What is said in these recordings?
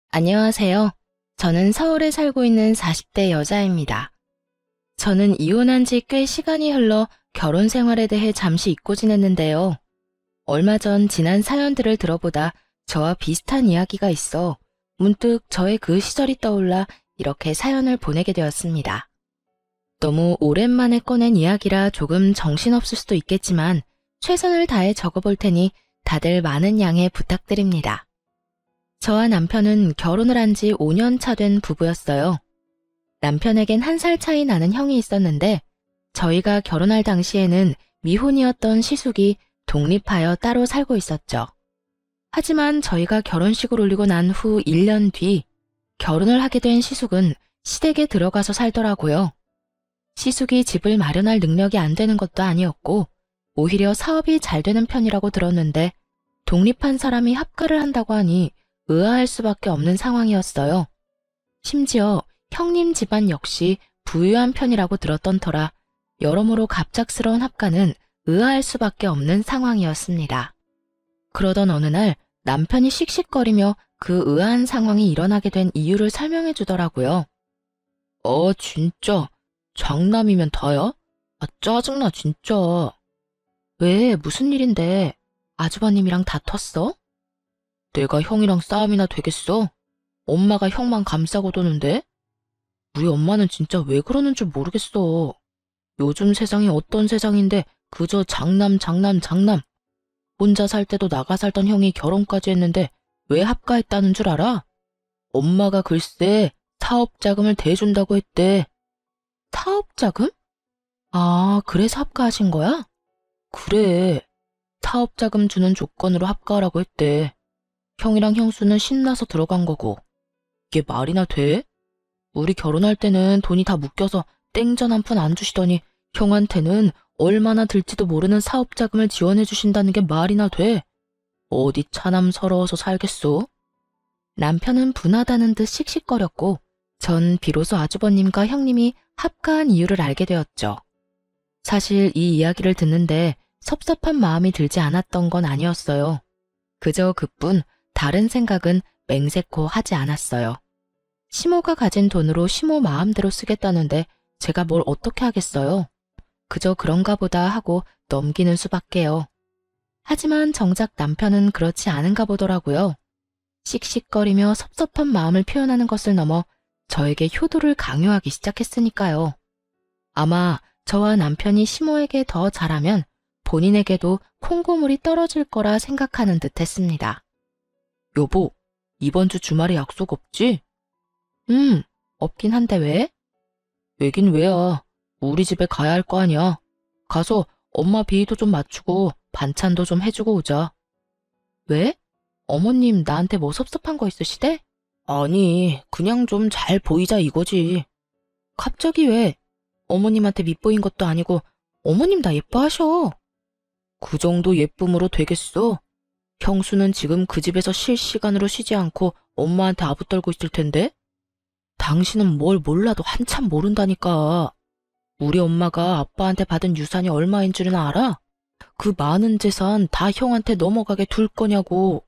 안녕하세요. 저는 서울에 살고 있는 40대 여자입니다. 저는 이혼한 지 꽤 시간이 흘러 결혼 생활에 대해 잠시 잊고 지냈는데요. 얼마 전 지난 사연들을 들어보다 저와 비슷한 이야기가 있어 문득 저의 그 시절이 떠올라 이렇게 사연을 보내게 되었습니다. 너무 오랜만에 꺼낸 이야기라 조금 정신없을 수도 있겠지만 최선을 다해 적어볼 테니 다들 많은 양해 부탁드립니다. 저와 남편은 결혼을 한 지 5년 차 된 부부였어요. 남편에겐 1살 차이 나는 형이 있었는데 저희가 결혼할 당시에는 미혼이었던 시숙이 독립하여 따로 살고 있었죠. 하지만 저희가 결혼식을 올리고 난 후 1년 뒤 결혼을 하게 된 시숙은 시댁에 들어가서 살더라고요. 시숙이 집을 마련할 능력이 안 되는 것도 아니었고 오히려 사업이 잘 되는 편이라고 들었는데 독립한 사람이 합가를 한다고 하니 의아할 수밖에 없는 상황이었어요. 심지어 형님 집안 역시 부유한 편이라고 들었던 터라 여러모로 갑작스러운 합가는 의아할 수밖에 없는 상황이었습니다. 그러던 어느 날 남편이 씩씩거리며 그 의아한 상황이 일어나게 된 이유를 설명해 주더라고요. 진짜 장남이면 다야? 짜증나 진짜. 왜 무슨 일인데? 아주버님이랑 다퉜어? 내가 형이랑 싸움이나 되겠어? 엄마가 형만 감싸고 도는데? 우리 엄마는 진짜 왜 그러는 줄 모르겠어. 요즘 세상이 어떤 세상인데 그저 장남. 혼자 살 때도 나가 살던 형이 결혼까지 했는데 왜 합가했다는 줄 알아? 엄마가 글쎄 사업자금을 대준다고 했대. 사업자금? 아, 그래서 합가하신 거야? 그래. 사업자금 주는 조건으로 합가하라고 했대. 형이랑 형수는 신나서 들어간 거고. 이게 말이나 돼? 우리 결혼할 때는 돈이 다 묶여서 땡전 한 푼 안 주시더니 형한테는 얼마나 들지도 모르는 사업자금을 지원해 주신다는 게 말이나 돼? 어디 차남 서러워서 살겠소? 남편은 분하다는 듯 씩씩거렸고 전 비로소 아주버님과 형님이 합가한 이유를 알게 되었죠. 사실 이 이야기를 듣는데 섭섭한 마음이 들지 않았던 건 아니었어요. 그저 그뿐 다른 생각은 맹세코 하지 않았어요. 시모가 가진 돈으로 시모 마음대로 쓰겠다는데 제가 뭘 어떻게 하겠어요? 그저 그런가 보다 하고 넘기는 수밖에요. 하지만 정작 남편은 그렇지 않은가 보더라고요. 씩씩거리며 섭섭한 마음을 표현하는 것을 넘어 저에게 효도를 강요하기 시작했으니까요. 아마 저와 남편이 시모에게 더 잘하면 본인에게도 콩고물이 떨어질 거라 생각하는 듯 했습니다. 여보, 이번 주 주말에 약속 없지? 없긴 한데 왜? 왜긴 왜야. 우리 집에 가야 할 거 아니야. 가서 엄마 비위도 좀 맞추고 반찬도 좀 해주고 오자. 왜? 어머님 나한테 뭐 섭섭한 거 있으시대? 아니, 그냥 좀 잘 보이자 이거지. 갑자기 왜? 어머님한테 밉보인 것도 아니고 어머님 나 예뻐하셔. 그 정도 예쁨으로 되겠어? 형수는 지금 그 집에서 실시간으로 쉬지 않고 엄마한테 아부떨고 있을 텐데? 당신은 뭘 몰라도 한참 모른다니까. 우리 엄마가 아빠한테 받은 유산이 얼마인 줄은 알아? 그 많은 재산 다 형한테 넘어가게 둘 거냐고.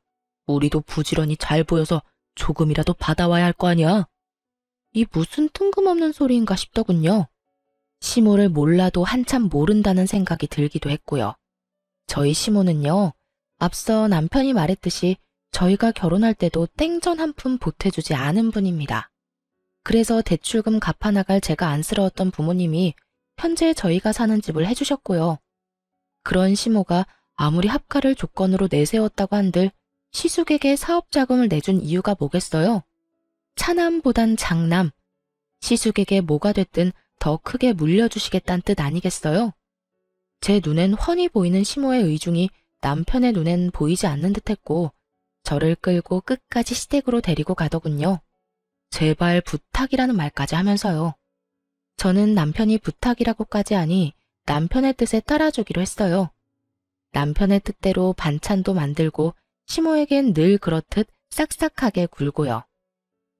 우리도 부지런히 잘 보여서 조금이라도 받아와야 할 거 아니야. 이 무슨 뜬금없는 소리인가 싶더군요. 시모를 몰라도 한참 모른다는 생각이 들기도 했고요. 저희 시모는요. 앞서 남편이 말했듯이 저희가 결혼할 때도 땡전 한 푼 보태주지 않은 분입니다. 그래서 대출금 갚아나갈 제가 안쓰러웠던 부모님이 현재 저희가 사는 집을 해주셨고요. 그런 시모가 아무리 합가를 조건으로 내세웠다고 한들 시숙에게 사업자금을 내준 이유가 뭐겠어요? 차남보단 장남, 시숙에게 뭐가 됐든 더 크게 물려주시겠다는 뜻 아니겠어요? 제 눈엔 훤히 보이는 시모의 의중이 남편의 눈엔 보이지 않는 듯했고 저를 끌고 끝까지 시댁으로 데리고 가더군요. 제발 부탁이라는 말까지 하면서요. 저는 남편이 부탁이라고까지 하니 남편의 뜻에 따라주기로 했어요. 남편의 뜻대로 반찬도 만들고 시모에겐 늘 그렇듯 싹싹하게 굴고요.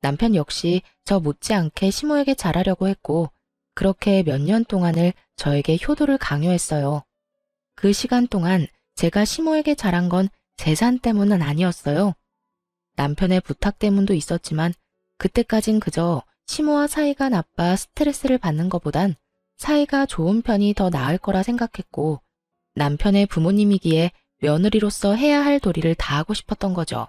남편 역시 저 못지않게 시모에게 잘하려고 했고 그렇게 몇 년 동안을 저에게 효도를 강요했어요. 그 시간 동안 제가 시모에게 잘한 건 재산 때문은 아니었어요. 남편의 부탁 때문도 있었지만 그때까진 그저 시모와 사이가 나빠 스트레스를 받는 것보단 사이가 좋은 편이 더 나을 거라 생각했고 남편의 부모님이기에 며느리로서 해야 할 도리를 다하고 싶었던 거죠.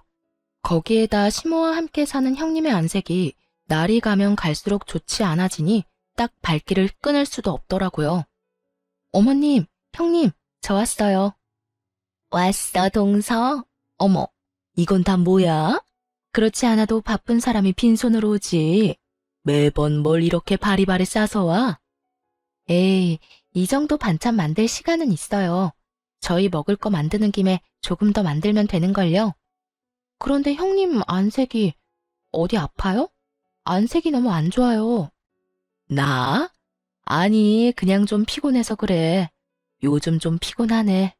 거기에다 시모와 함께 사는 형님의 안색이 날이 가면 갈수록 좋지 않아지니 딱 발길을 끊을 수도 없더라고요. 어머님, 형님, 저 왔어요. 왔어, 동서? 어머, 이건 다 뭐야? 그렇지 않아도 바쁜 사람이 빈손으로 오지. 매번 뭘 이렇게 바리바리 싸서 와? 에이, 이 정도 반찬 만들 시간은 있어요. 저희 먹을 거 만드는 김에 조금 더 만들면 되는걸요. 그런데 형님 안색이 어디 아파요? 안색이 너무 안 좋아요. 나? 아니, 그냥 좀 피곤해서 그래. 요즘 좀 피곤하네.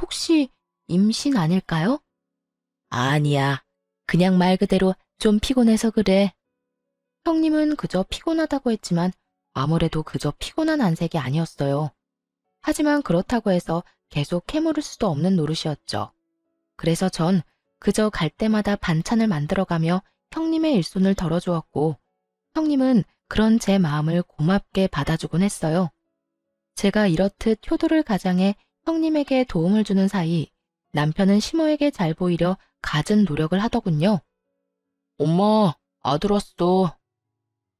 혹시 임신 아닐까요? 아니야. 그냥 말 그대로 좀 피곤해서 그래. 형님은 그저 피곤하다고 했지만 아무래도 그저 피곤한 안색이 아니었어요. 하지만 그렇다고 해서 계속 캐물을 수도 없는 노릇이었죠. 그래서 전 그저 갈 때마다 반찬을 만들어가며 형님의 일손을 덜어주었고 형님은 그런 제 마음을 고맙게 받아주곤 했어요. 제가 이렇듯 효도를 가장해 형님에게 도움을 주는 사이 남편은 시모에게 잘 보이려 갖은 노력을 하더군요. 엄마, 아들 왔어.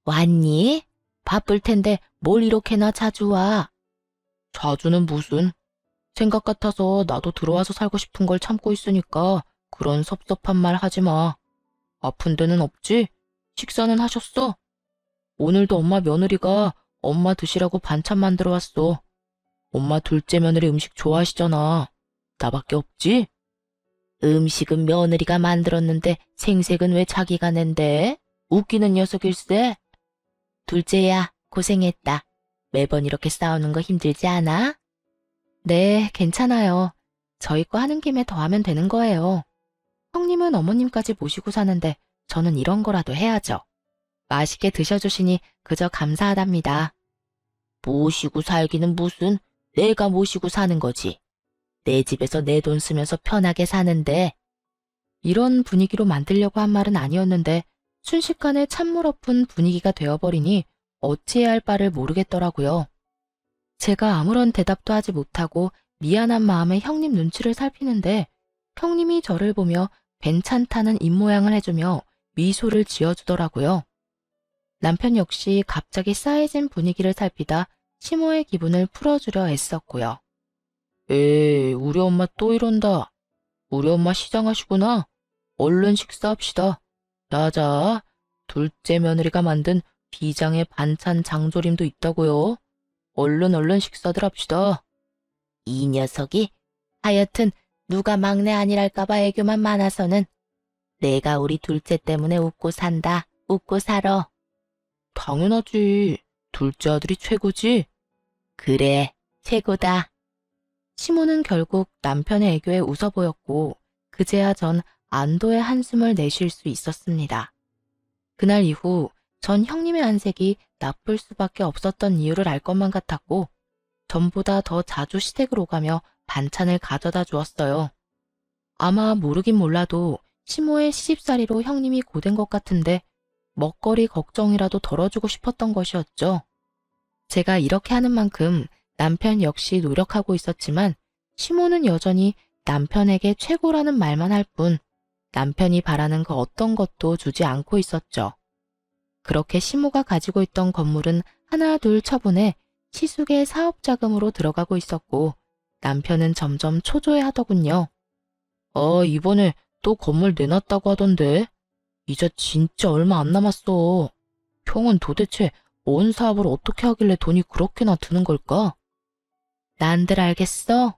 왔니? 바쁠 텐데 뭘 이렇게나 자주 와? 자주는 무슨? 생각 같아서 나도 들어와서 살고 싶은 걸 참고 있으니까 그런 섭섭한 말 하지 마. 아픈 데는 없지? 식사는 하셨어? 오늘도 엄마 며느리가 엄마 드시라고 반찬 만들어 왔어. 엄마 둘째 며느리 음식 좋아하시잖아. 나밖에 없지? 음식은 며느리가 만들었는데 생색은 왜 자기가 낸대? 웃기는 녀석일세. 둘째야, 고생했다. 매번 이렇게 싸우는 거 힘들지 않아? 네, 괜찮아요. 저희 거 하는 김에 더 하면 되는 거예요. 형님은 어머님까지 모시고 사는데 저는 이런 거라도 해야죠. 맛있게 드셔주시니 그저 감사하답니다. 모시고 살기는 무슨, 내가 모시고 사는 거지. 내 집에서 내 돈 쓰면서 편하게 사는데. 이런 분위기로 만들려고 한 말은 아니었는데 순식간에 찬물 엎은 분위기가 되어버리니 어찌해야 할 바를 모르겠더라고요. 제가 아무런 대답도 하지 못하고 미안한 마음에 형님 눈치를 살피는데 형님이 저를 보며 괜찮다는 입모양을 해주며 미소를 지어주더라고요. 남편 역시 갑자기 싸해진 분위기를 살피다 시모의 기분을 풀어주려 애썼고요. 에이, 우리 엄마 또 이런다. 우리 엄마 시장하시구나. 얼른 식사합시다. 자자, 둘째 며느리가 만든 비장의 반찬 장조림도 있다고요. 얼른 식사들 합시다. 이 녀석이 하여튼 누가 막내 아니랄까봐 애교만 많아서는 내가 우리 둘째 때문에 웃고 산다. 웃고 살아. 당연하지. 둘째 아들이 최고지. 그래, 최고다. 시모는 결국 남편의 애교에 웃어 보였고 그제야 전 안도의 한숨을 내쉴 수 있었습니다. 그날 이후 전 형님의 안색이 나쁠 수밖에 없었던 이유를 알 것만 같았고 전보다 더 자주 시댁을 오가며 반찬을 가져다 주었어요. 아마 모르긴 몰라도 시모의 시집살이로 형님이 고된 것 같은데 먹거리 걱정이라도 덜어주고 싶었던 것이었죠. 제가 이렇게 하는 만큼 남편 역시 노력하고 있었지만 시모는 여전히 남편에게 최고라는 말만 할 뿐 남편이 바라는 그 어떤 것도 주지 않고 있었죠. 그렇게 시모가 가지고 있던 건물은 하나 둘 처분해 시숙의 사업자금으로 들어가고 있었고 남편은 점점 초조해하더군요. 이번에 또 건물 내놨다고 하던데. 이제 진짜 얼마 안 남았어. 형은 도대체 뭔 사업을 어떻게 하길래 돈이 그렇게나 드는 걸까? 난들 알겠어?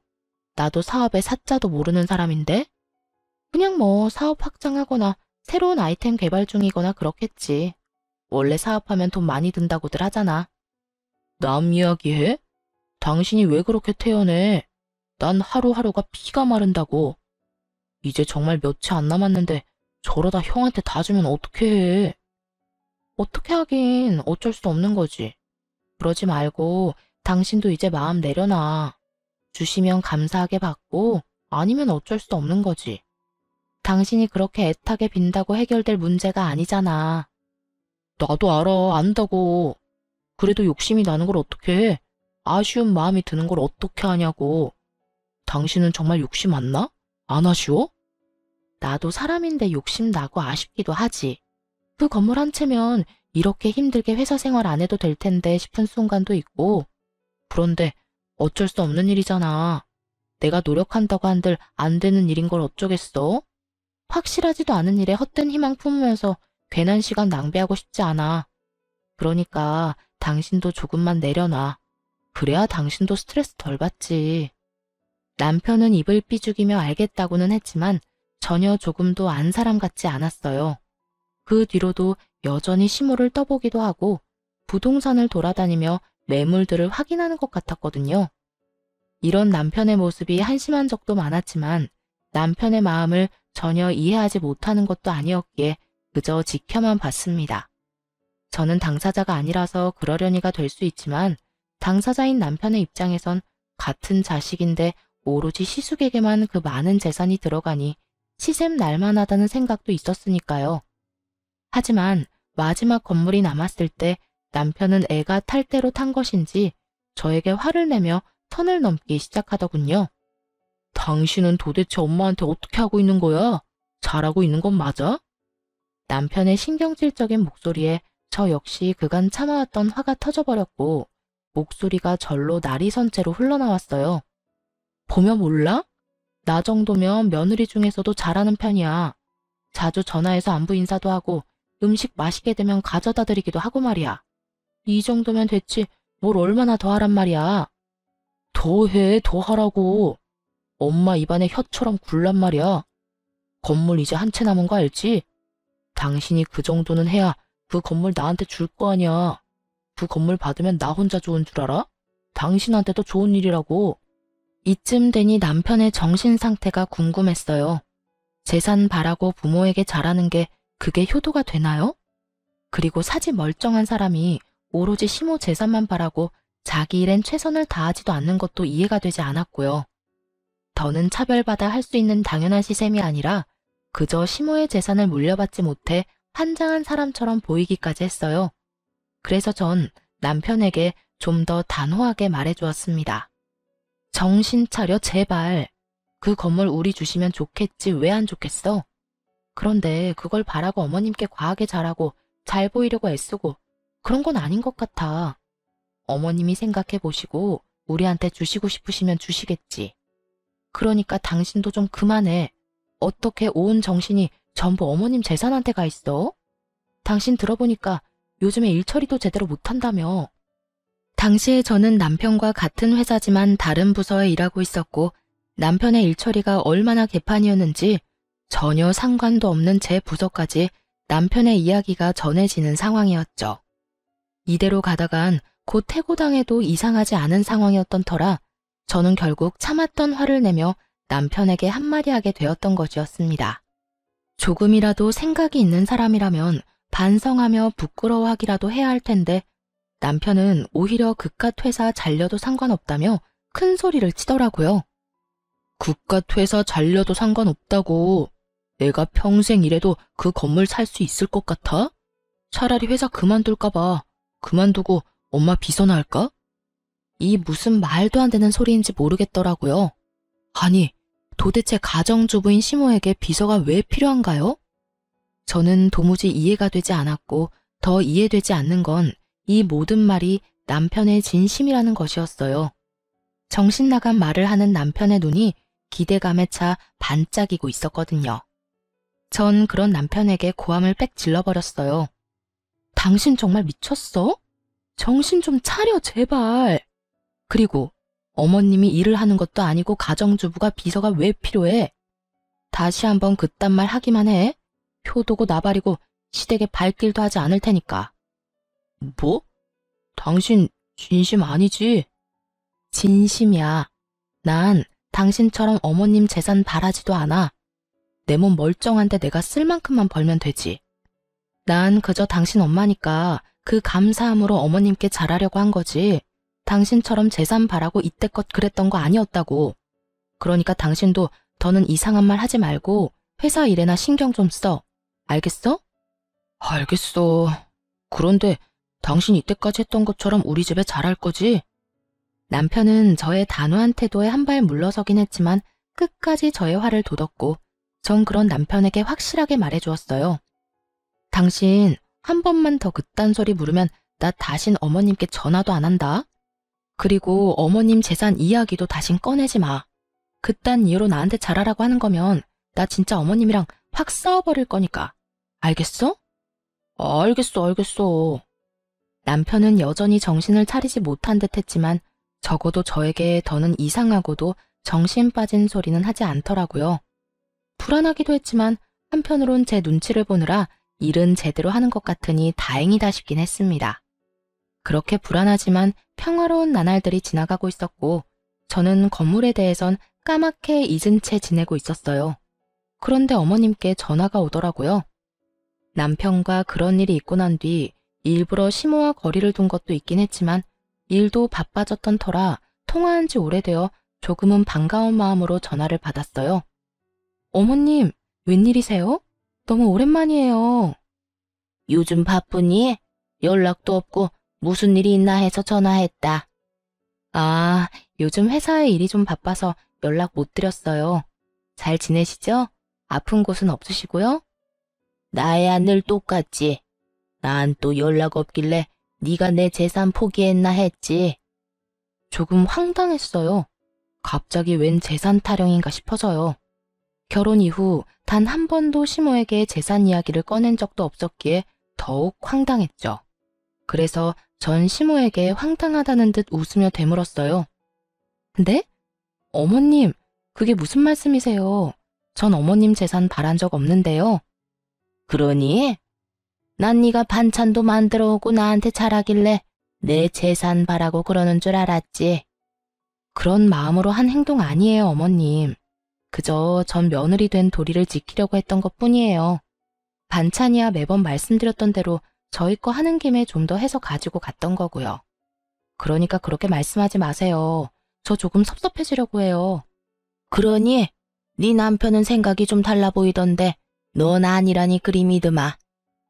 나도 사업의 사자도 모르는 사람인데? 그냥 뭐 사업 확장하거나 새로운 아이템 개발 중이거나 그렇겠지. 원래 사업하면 돈 많이 든다고들 하잖아. 남 이야기해? 당신이 왜 그렇게 태연해? 난 하루하루가 피가 마른다고. 이제 정말 며칠 안 남았는데 저러다 형한테 다 주면 어떡해 해. 어떻게 하긴 어쩔 수 없는 거지. 그러지 말고 당신도 이제 마음 내려놔. 주시면 감사하게 받고 아니면 어쩔 수 없는 거지. 당신이 그렇게 애타게 빈다고 해결될 문제가 아니잖아. 나도 알아, 안다고. 그래도 욕심이 나는 걸 어떻게 해? 아쉬운 마음이 드는 걸 어떻게 하냐고. 당신은 정말 욕심 안 나? 안 아쉬워? 나도 사람인데 욕심 나고 아쉽기도 하지. 그 건물 한 채면 이렇게 힘들게 회사 생활 안 해도 될 텐데 싶은 순간도 있고. 그런데 어쩔 수 없는 일이잖아. 내가 노력한다고 한들 안 되는 일인 걸 어쩌겠어? 확실하지도 않은 일에 헛된 희망 품으면서 괜한 시간 낭비하고 싶지 않아. 그러니까 당신도 조금만 내려놔. 그래야 당신도 스트레스 덜 받지. 남편은 입을 삐죽이며 알겠다고는 했지만 전혀 조금도 안 사람 같지 않았어요. 그 뒤로도 여전히 시모를 떠보기도 하고 부동산을 돌아다니며 매물들을 확인하는 것 같았거든요. 이런 남편의 모습이 한심한 적도 많았지만 남편의 마음을 전혀 이해하지 못하는 것도 아니었기에 그저 지켜만 봤습니다. 저는 당사자가 아니라서 그러려니가 될 수 있지만 당사자인 남편의 입장에선 같은 자식인데 오로지 시숙에게만 그 많은 재산이 들어가니 시샘 날만하다는 생각도 있었으니까요. 하지만 마지막 건물이 남았을 때 남편은 애가 탈 대로 탄 것인지 저에게 화를 내며 선을 넘기 시작하더군요. 당신은 도대체 엄마한테 어떻게 하고 있는 거야? 잘하고 있는 건 맞아? 남편의 신경질적인 목소리에 저 역시 그간 참아왔던 화가 터져버렸고 목소리가 절로 날이 선 채로 흘러나왔어요. 보면 몰라? 나 정도면 며느리 중에서도 잘하는 편이야. 자주 전화해서 안부 인사도 하고 음식 맛있게 되면 가져다 드리기도 하고 말이야. 이 정도면 됐지 뭘 얼마나 더 하란 말이야. 더 해, 더 하라고. 엄마 입안에 혀처럼 굴란 말이야. 건물 이제 한 채 남은 거 알지? 당신이 그 정도는 해야 그 건물 나한테 줄 거 아니야. 그 건물 받으면 나 혼자 좋은 줄 알아? 당신한테도 좋은 일이라고. 이쯤 되니 남편의 정신 상태가 궁금했어요. 재산 바라고 부모에게 잘하는 게 그게 효도가 되나요? 그리고 사지 멀쩡한 사람이 오로지 시모 재산만 바라고 자기 일엔 최선을 다하지도 않는 것도 이해가 되지 않았고요. 더는 차별받아 할 수 있는 당연한 시샘이 아니라 그저 시모의 재산을 물려받지 못해 환장한 사람처럼 보이기까지 했어요. 그래서 전 남편에게 좀 더 단호하게 말해주었습니다. 정신 차려 제발. 그 건물 우리 주시면 좋겠지 왜 안 좋겠어? 그런데 그걸 바라고 어머님께 과하게 잘하고 잘 보이려고 애쓰고 그런 건 아닌 것 같아. 어머님이 생각해 보시고 우리한테 주시고 싶으시면 주시겠지. 그러니까 당신도 좀 그만해. 어떻게 온 정신이 전부 어머님 재산한테 가 있어? 당신 들어보니까 요즘에 일처리도 제대로 못한다며. 당시에 저는 남편과 같은 회사지만 다른 부서에 일하고 있었고 남편의 일처리가 얼마나 개판이었는지 전혀 상관도 없는 제 부서까지 남편의 이야기가 전해지는 상황이었죠. 이대로 가다간 곧 해고당해도 이상하지 않은 상황이었던 터라 저는 결국 참았던 화를 내며 남편에게 한마디 하게 되었던 것이었습니다. 조금이라도 생각이 있는 사람이라면 반성하며 부끄러워하기라도 해야 할 텐데 남편은 오히려 그깟 회사 잘려도 상관없다며 큰 소리를 치더라고요. 그깟 회사 잘려도 상관없다고. 내가 평생 일해도 그 건물 살 수 있을 것 같아? 차라리 회사 그만둘까 봐. 그만두고 엄마 비서나 할까? 이 무슨 말도 안 되는 소리인지 모르겠더라고요. 아니, 도대체 가정주부인 시모에게 비서가 왜 필요한가요? 저는 도무지 이해가 되지 않았고 더 이해되지 않는 건 이 모든 말이 남편의 진심이라는 것이었어요. 정신 나간 말을 하는 남편의 눈이 기대감에 차 반짝이고 있었거든요. 전 그런 남편에게 고함을 빽 질러버렸어요. 당신 정말 미쳤어? 정신 좀 차려 제발. 그리고 어머님이 일을 하는 것도 아니고 가정주부가 비서가 왜 필요해? 다시 한번 그딴 말 하기만 해. 효도고 나발이고 시댁에 발길도 하지 않을 테니까. 뭐? 당신 진심 아니지? 진심이야. 난 당신처럼 어머님 재산 바라지도 않아. 내 몸 멀쩡한데 내가 쓸 만큼만 벌면 되지. 난 그저 당신 엄마니까 그 감사함으로 어머님께 잘하려고 한 거지. 당신처럼 재산 바라고 이때껏 그랬던 거 아니었다고. 그러니까 당신도 더는 이상한 말 하지 말고 회사 일에나 신경 좀 써. 알겠어? 알겠어. 그런데 당신 이때까지 했던 것처럼 우리 집에 잘할 거지? 남편은 저의 단호한 태도에 한 발 물러서긴 했지만 끝까지 저의 화를 돋웠고 전 그런 남편에게 확실하게 말해주었어요. 당신 한 번만 더 그딴 소리 물으면 나 다신 어머님께 전화도 안 한다. 그리고 어머님 재산 이야기도 다신 꺼내지 마. 그딴 이유로 나한테 잘하라고 하는 거면 나 진짜 어머님이랑 확 싸워버릴 거니까. 알겠어? 알겠어. 남편은 여전히 정신을 차리지 못한 듯 했지만 적어도 저에게 더는 이상하고도 정신 빠진 소리는 하지 않더라고요. 불안하기도 했지만 한편으론 제 눈치를 보느라 일은 제대로 하는 것 같으니 다행이다 싶긴 했습니다. 그렇게 불안하지만 평화로운 나날들이 지나가고 있었고 저는 건물에 대해선 까맣게 잊은 채 지내고 있었어요. 그런데 어머님께 전화가 오더라고요. 남편과 그런 일이 있고 난 뒤 일부러 시모와 거리를 둔 것도 있긴 했지만 일도 바빠졌던 터라 통화한 지 오래되어 조금은 반가운 마음으로 전화를 받았어요. 어머님, 웬일이세요? 너무 오랜만이에요. 요즘 바쁘니? 연락도 없고 무슨 일이 있나 해서 전화했다. 아, 요즘 회사에 일이 좀 바빠서 연락 못 드렸어요. 잘 지내시죠? 아픈 곳은 없으시고요? 나야 늘 똑같지. 난 또 연락 없길래 네가 내 재산 포기했나 했지. 조금 황당했어요. 갑자기 웬 재산 타령인가 싶어서요. 결혼 이후 단 한 번도 시모에게 재산 이야기를 꺼낸 적도 없었기에 더욱 황당했죠. 그래서 전 시모에게 황당하다는 듯 웃으며 되물었어요. 근데? 어머님, 그게 무슨 말씀이세요? 전 어머님 재산 바란 적 없는데요. 그러니? 난 네가 반찬도 만들어 오고 나한테 잘하길래 내 재산 바라고 그러는 줄 알았지. 그런 마음으로 한 행동 아니에요, 어머님. 그저 전 며느리 된 도리를 지키려고 했던 것뿐이에요. 반찬이야 매번 말씀드렸던 대로 저희 거 하는 김에 좀 더 해서 가지고 갔던 거고요. 그러니까 그렇게 말씀하지 마세요. 저 조금 섭섭해지려고 해요. 그러니? 네 남편은 생각이 좀 달라 보이던데 넌 아니라니 그리 믿으마.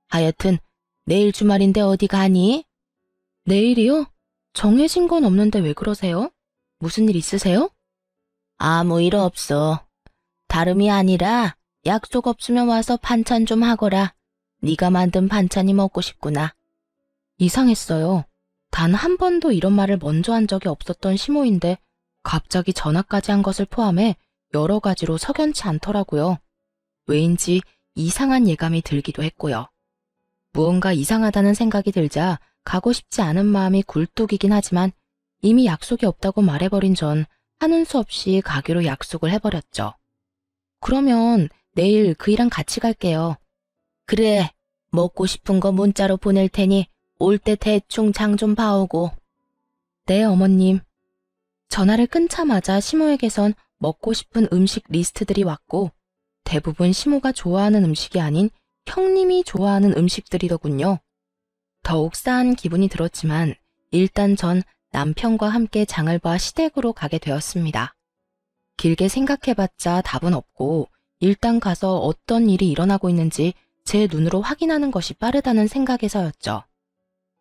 하여튼 내일 주말인데 어디 가니? 내일이요? 정해진 건 없는데 왜 그러세요? 무슨 일 있으세요? 아무 일 없어. 다름이 아니라 약속 없으면 와서 반찬 좀 하거라. 네가 만든 반찬이 먹고 싶구나. 이상했어요. 단 한 번도 이런 말을 먼저 한 적이 없었던 시모인데 갑자기 전화까지 한 것을 포함해 여러 가지로 석연치 않더라고요. 왜인지 이상한 예감이 들기도 했고요. 무언가 이상하다는 생각이 들자 가고 싶지 않은 마음이 굴뚝이긴 하지만 이미 약속이 없다고 말해버린 전 하는 수 없이 가기로 약속을 해버렸죠. 그러면 내일 그이랑 같이 갈게요. 그래, 먹고 싶은 거 문자로 보낼 테니 올 때 대충 장 좀 봐오고. 네, 어머님. 전화를 끊자마자 시모에게선 먹고 싶은 음식 리스트들이 왔고 대부분 시모가 좋아하는 음식이 아닌 형님이 좋아하는 음식들이더군요. 더욱 싸한 기분이 들었지만 일단 전 남편과 함께 장을 봐 시댁으로 가게 되었습니다. 길게 생각해봤자 답은 없고 일단 가서 어떤 일이 일어나고 있는지 제 눈으로 확인하는 것이 빠르다는 생각에서였죠.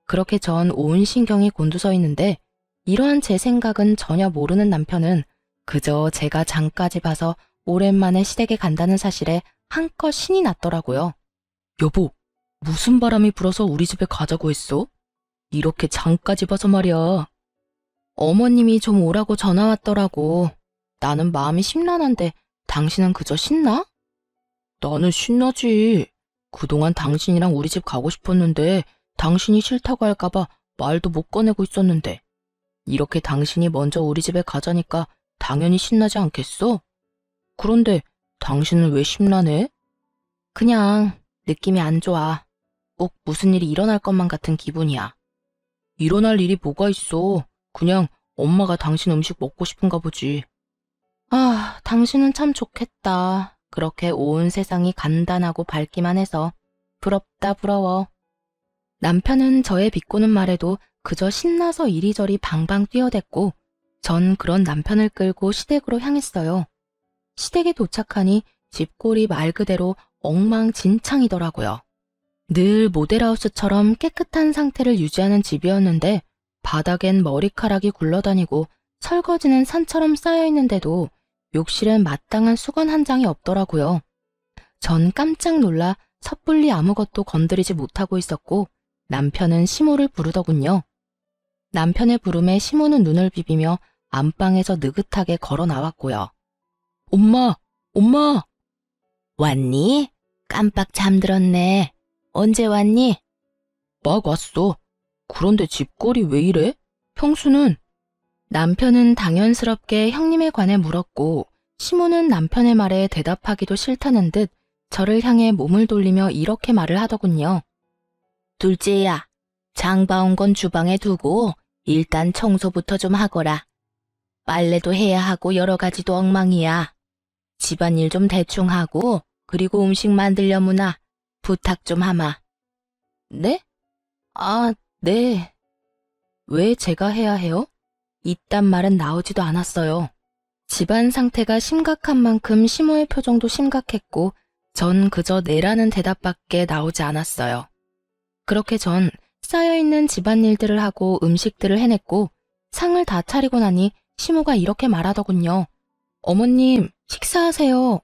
그렇게 전 온 신경이 곤두서 있는데 이러한 제 생각은 전혀 모르는 남편은 그저 제가 장까지 봐서 오랜만에 시댁에 간다는 사실에 한껏 신이 났더라고요. 여보, 무슨 바람이 불어서 우리 집에 가자고 했어? 이렇게 장까지 봐서 말이야. 어머님이 좀 오라고 전화 왔더라고. 나는 마음이 심란한데 당신은 그저 신나? 나는 신나지. 그동안 당신이랑 우리 집 가고 싶었는데 당신이 싫다고 할까봐 말도 못 꺼내고 있었는데 이렇게 당신이 먼저 우리 집에 가자니까 당연히 신나지 않겠어? 그런데 당신은 왜 심란해? 그냥 느낌이 안 좋아. 꼭 무슨 일이 일어날 것만 같은 기분이야. 일어날 일이 뭐가 있어. 그냥 엄마가 당신 음식 먹고 싶은가 보지. 아, 당신은 참 좋겠다. 그렇게 온 세상이 간단하고 밝기만 해서 부럽다 부러워. 남편은 저의 비꼬는 말에도 그저 신나서 이리저리 방방 뛰어댔고 전 그런 남편을 끌고 시댁으로 향했어요. 시댁에 도착하니 집골이 말 그대로 엉망진창이더라고요. 늘 모델하우스처럼 깨끗한 상태를 유지하는 집이었는데 바닥엔 머리카락이 굴러다니고 설거지는 산처럼 쌓여있는데도 욕실엔 마땅한 수건 한 장이 없더라고요. 전 깜짝 놀라 섣불리 아무것도 건드리지 못하고 있었고 남편은 시모를 부르더군요. 남편의 부름에 시모는 눈을 비비며 안방에서 느긋하게 걸어 나왔고요. 엄마! 엄마! 왔니? 깜빡 잠들었네. 언제 왔니? 막 왔어. 그런데 집골이 왜 이래? 평수는? 남편은 당연스럽게 형님에 관해 물었고 시모는 남편의 말에 대답하기도 싫다는 듯 저를 향해 몸을 돌리며 이렇게 말을 하더군요. 둘째야, 장 봐온 건 주방에 두고 일단 청소부터 좀 하거라. 빨래도 해야 하고 여러 가지도 엉망이야. 집안일 좀 대충 하고 그리고 음식 만들려무나 부탁 좀 하마. 네? 아, 네. 왜 제가 해야 해요? 이딴 말은 나오지도 않았어요. 집안 상태가 심각한 만큼 시모의 표정도 심각했고 전 그저 네라는 대답밖에 나오지 않았어요. 그렇게 전 쌓여있는 집안일들을 하고 음식들을 해냈고 상을 다 차리고 나니 시모가 이렇게 말하더군요. 어머님, 식사하세요.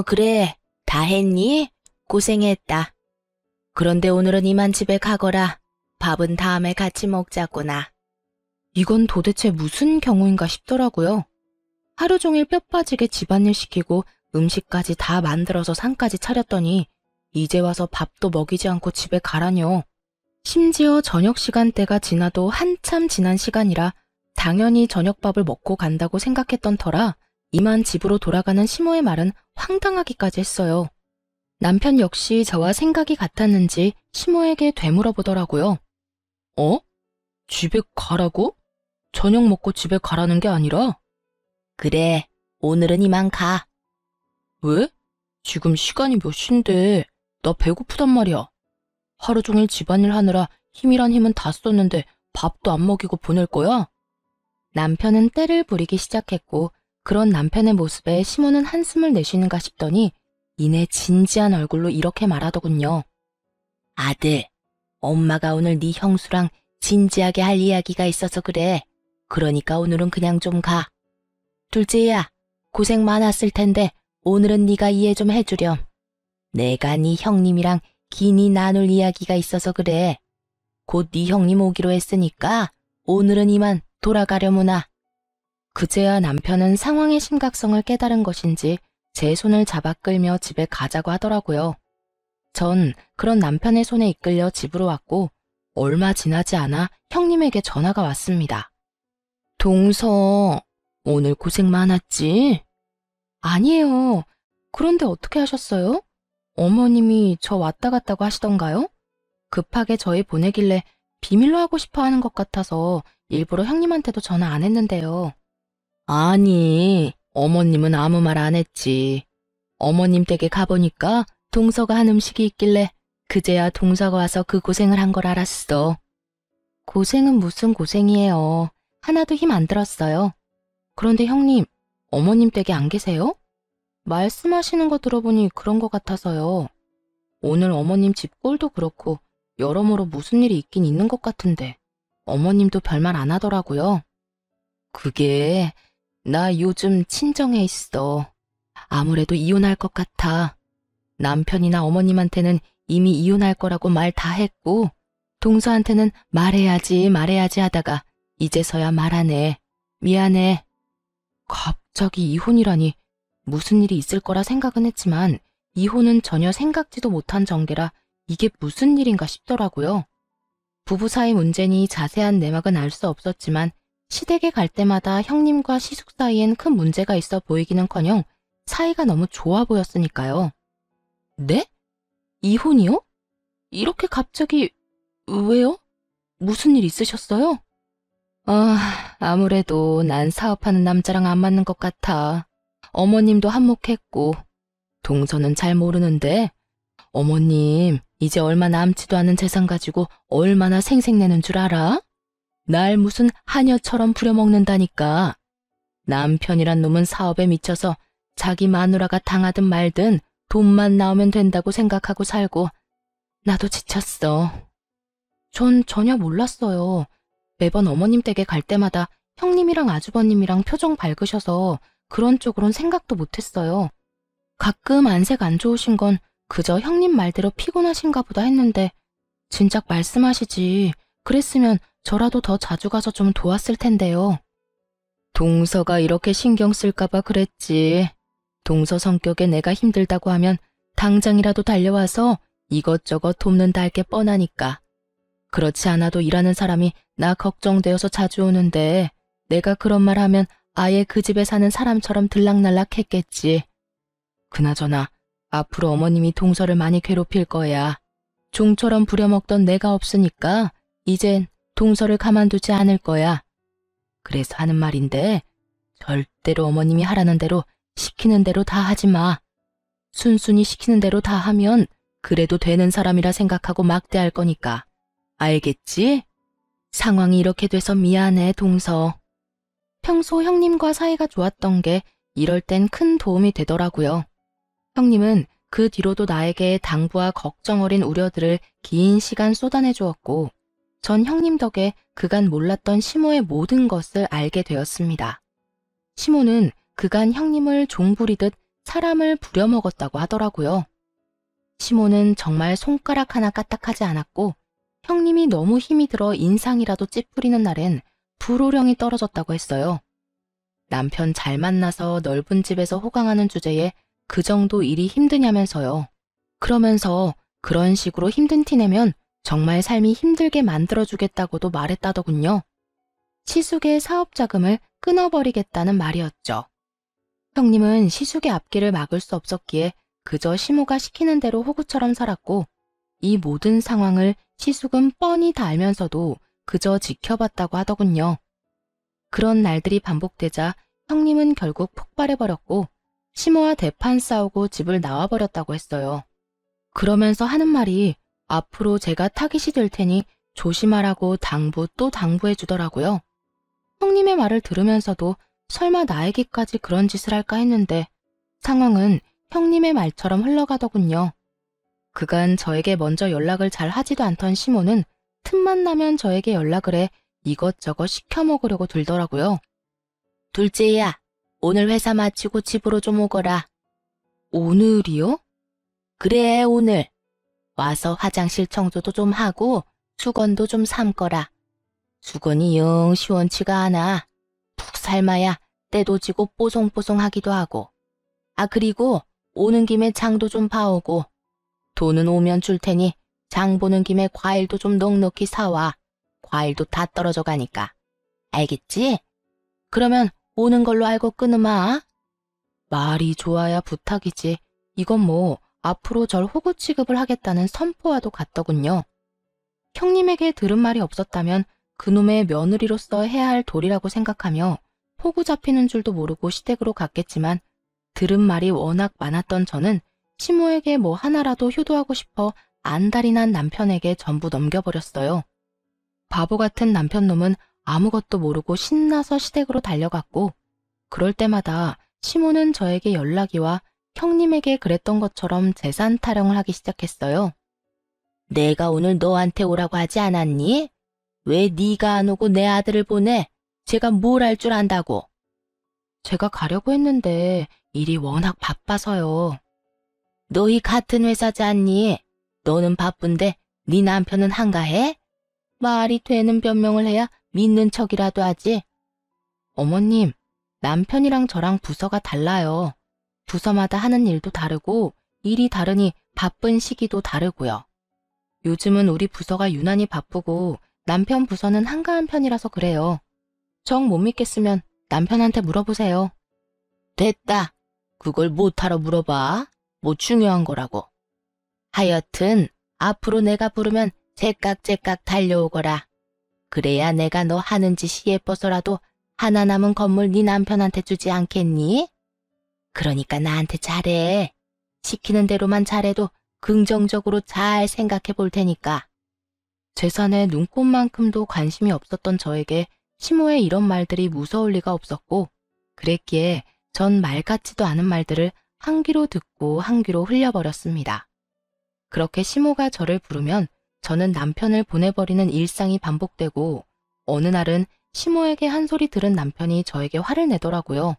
그래. 다 했니? 고생했다. 그런데 오늘은 이만 집에 가거라. 밥은 다음에 같이 먹자꾸나. 이건 도대체 무슨 경우인가 싶더라고요. 하루 종일 뼈 빠지게 집안일 시키고 음식까지 다 만들어서 상까지 차렸더니 이제 와서 밥도 먹이지 않고 집에 가라뇨. 심지어 저녁 시간대가 지나도 한참 지난 시간이라 당연히 저녁밥을 먹고 간다고 생각했던 터라 이만 집으로 돌아가는 시모의 말은 황당하기까지 했어요. 남편 역시 저와 생각이 같았는지 시모에게 되물어보더라고요. 집에 가라고? 저녁 먹고 집에 가라는 게 아니라? 그래, 오늘은 이만 가. 왜? 지금 시간이 몇 시인데 나 배고프단 말이야. 하루 종일 집안일 하느라 힘이란 힘은 다 썼는데 밥도 안 먹이고 보낼 거야? 남편은 떼를 부리기 시작했고 그런 남편의 모습에 시모는 한숨을 내쉬는가 싶더니 이내 진지한 얼굴로 이렇게 말하더군요. 아들, 엄마가 오늘 네 형수랑 진지하게 할 이야기가 있어서 그래. 그러니까 오늘은 그냥 좀 가. 둘째야, 고생 많았을 텐데 오늘은 네가 이해 좀 해주렴. 내가 네 형님이랑 긴히 나눌 이야기가 있어서 그래. 곧 네 형님 오기로 했으니까 오늘은 이만 돌아가려무나. 그제야 남편은 상황의 심각성을 깨달은 것인지 제 손을 잡아 끌며 집에 가자고 하더라고요. 전 그런 남편의 손에 이끌려 집으로 왔고 얼마 지나지 않아 형님에게 전화가 왔습니다. 동서, 오늘 고생 많았지? 아니에요. 그런데 어떻게 하셨어요? 어머님이 저 왔다 갔다고 하시던가요? 급하게 저희 보내길래 비밀로 하고 싶어 하는 것 같아서 일부러 형님한테도 전화 안 했는데요. 아니, 어머님은 아무 말 안 했지. 어머님 댁에 가보니까 동서가 한 음식이 있길래 그제야 동서가 와서 그 고생을 한 걸 알았어. 고생은 무슨 고생이에요. 하나도 힘 안 들었어요. 그런데 형님, 어머님 댁에 안 계세요? 말씀하시는 거 들어보니 그런 것 같아서요. 오늘 어머님 집 꼴도 그렇고 여러모로 무슨 일이 있긴 있는 것 같은데 어머님도 별말 안 하더라고요. 그게 나 요즘 친정에 있어. 아무래도 이혼할 것 같아. 남편이나 어머님한테는 이미 이혼할 거라고 말 다 했고 동서한테는 말해야지 하다가 이제서야 말하네. 미안해. 갑자기 이혼이라니 무슨 일이 있을 거라 생각은 했지만 이혼은 전혀 생각지도 못한 전개라 이게 무슨 일인가 싶더라고요. 부부 사이 문제니 자세한 내막은 알 수 없었지만 시댁에 갈 때마다 형님과 시숙 사이엔 큰 문제가 있어 보이기는커녕 사이가 너무 좋아 보였으니까요. 네? 이혼이요? 이렇게 갑자기 왜요? 무슨 일 있으셨어요? 아무래도 난 사업하는 남자랑 안 맞는 것 같아. 어머님도 한몫했고 동서는 잘 모르는데 어머님 이제 얼마 남지도 않은 재산 가지고 얼마나 생색내는 줄 알아? 날 무슨 하녀처럼 부려먹는다니까. 남편이란 놈은 사업에 미쳐서 자기 마누라가 당하든 말든 돈만 나오면 된다고 생각하고 살고 나도 지쳤어. 전 전혀 몰랐어요. 매번 어머님 댁에 갈 때마다 형님이랑 아주버님이랑 표정 밝으셔서 그런 쪽으론 생각도 못했어요. 가끔 안색 안 좋으신 건 그저 형님 말대로 피곤하신가 보다 했는데 진작 말씀하시지. 그랬으면 저라도 더 자주 가서 좀 도왔을 텐데요. 동서가 이렇게 신경 쓸까봐 그랬지. 동서 성격에 내가 힘들다고 하면 당장이라도 달려와서 이것저것 돕는다 할 게 뻔하니까. 그렇지 않아도 일하는 사람이 나 걱정되어서 자주 오는데 내가 그런 말 하면 아예 그 집에 사는 사람처럼 들락날락 했겠지. 그나저나 앞으로 어머님이 동서를 많이 괴롭힐 거야. 종처럼 부려먹던 내가 없으니까 이젠 동서를 가만두지 않을 거야. 그래서 하는 말인데 절대로 어머님이 하라는 대로 시키는 대로 다 하지 마. 순순히 시키는 대로 다 하면 그래도 되는 사람이라 생각하고 막대할 거니까. 알겠지? 상황이 이렇게 돼서 미안해, 동서. 평소 형님과 사이가 좋았던 게 이럴 땐 큰 도움이 되더라고요. 형님은 그 뒤로도 나에게 당부와 걱정 어린 우려들을 긴 시간 쏟아내 주었고 전 형님 덕에 그간 몰랐던 시모의 모든 것을 알게 되었습니다. 시모는 그간 형님을 종 부리듯 사람을 부려먹었다고 하더라고요. 시모는 정말 손가락 하나 까딱하지 않았고 형님이 너무 힘이 들어 인상이라도 찌푸리는 날엔 불호령이 떨어졌다고 했어요. 남편 잘 만나서 넓은 집에서 호강하는 주제에 그 정도 일이 힘드냐면서요. 그러면서 그런 식으로 힘든 티 내면 정말 삶이 힘들게 만들어주겠다고도 말했다더군요. 시숙의 사업 자금을 끊어버리겠다는 말이었죠. 형님은 시숙의 앞길을 막을 수 없었기에 그저 시모가 시키는 대로 호구처럼 살았고 이 모든 상황을 시숙은 뻔히 다 알면서도 그저 지켜봤다고 하더군요. 그런 날들이 반복되자 형님은 결국 폭발해버렸고 시모와 대판 싸우고 집을 나와버렸다고 했어요. 그러면서 하는 말이 앞으로 제가 타깃이 될 테니 조심하라고 당부 또 당부해 주더라고요. 형님의 말을 들으면서도 설마 나에게까지 그런 짓을 할까 했는데 상황은 형님의 말처럼 흘러가더군요. 그간 저에게 먼저 연락을 잘 하지도 않던 시모는 틈만 나면 저에게 연락을 해 이것저것 시켜 먹으려고 들더라고요. 둘째야, 오늘 회사 마치고 집으로 좀 오거라. 오늘이요? 그래, 오늘. 와서 화장실 청소도 좀 하고 수건도 좀 삶거라. 수건이 영 시원치가 않아. 푹 삶아야 때도 지고 뽀송뽀송하기도 하고. 아, 그리고 오는 김에 장도 좀 봐오고. 돈은 오면 줄 테니 장 보는 김에 과일도 좀 넉넉히 사와. 과일도 다 떨어져 가니까. 알겠지? 그러면 오는 걸로 알고 끊으마. 말이 좋아야 부탁이지. 이건 뭐 앞으로 절 호구 취급을 하겠다는 선포와도 같더군요. 형님에게 들은 말이 없었다면 그놈의 며느리로서 해야 할 도리라고 생각하며 호구 잡히는 줄도 모르고 시댁으로 갔겠지만 들은 말이 워낙 많았던 저는 시모에게 뭐 하나라도 효도하고 싶어 안달이 난 남편에게 전부 넘겨버렸어요. 바보 같은 남편놈은 아무것도 모르고 신나서 시댁으로 달려갔고 그럴 때마다 시모는 저에게 연락이 와 형님에게 그랬던 것처럼 재산 타령을 하기 시작했어요. 내가 오늘 너한테 오라고 하지 않았니? 왜 네가 안 오고 내 아들을 보내? 제가 뭘 할 줄 안다고. 제가 가려고 했는데 일이 워낙 바빠서요. 너희 같은 회사지 않니? 너는 바쁜데 네 남편은 한가해? 말이 되는 변명을 해야 믿는 척이라도 하지. 어머님, 남편이랑 저랑 부서가 달라요. 부서마다 하는 일도 다르고 일이 다르니 바쁜 시기도 다르고요. 요즘은 우리 부서가 유난히 바쁘고 남편 부서는 한가한 편이라서 그래요. 정 못 믿겠으면 남편한테 물어보세요. 됐다. 그걸 못하러 물어봐. 뭐 중요한 거라고. 하여튼 앞으로 내가 부르면 제깍제깍 달려오거라. 그래야 내가 너 하는 짓이 예뻐서라도 하나 남은 건물 네 남편한테 주지 않겠니? 그러니까 나한테 잘해. 시키는 대로만 잘해도 긍정적으로 잘 생각해 볼 테니까. 재산에 눈꼽만큼도 관심이 없었던 저에게 시모의 이런 말들이 무서울 리가 없었고 그랬기에 전 말 같지도 않은 말들을 한 귀로 듣고 한 귀로 흘려버렸습니다. 그렇게 시모가 저를 부르면 저는 남편을 보내버리는 일상이 반복되고 어느 날은 시모에게 한 소리 들은 남편이 저에게 화를 내더라고요.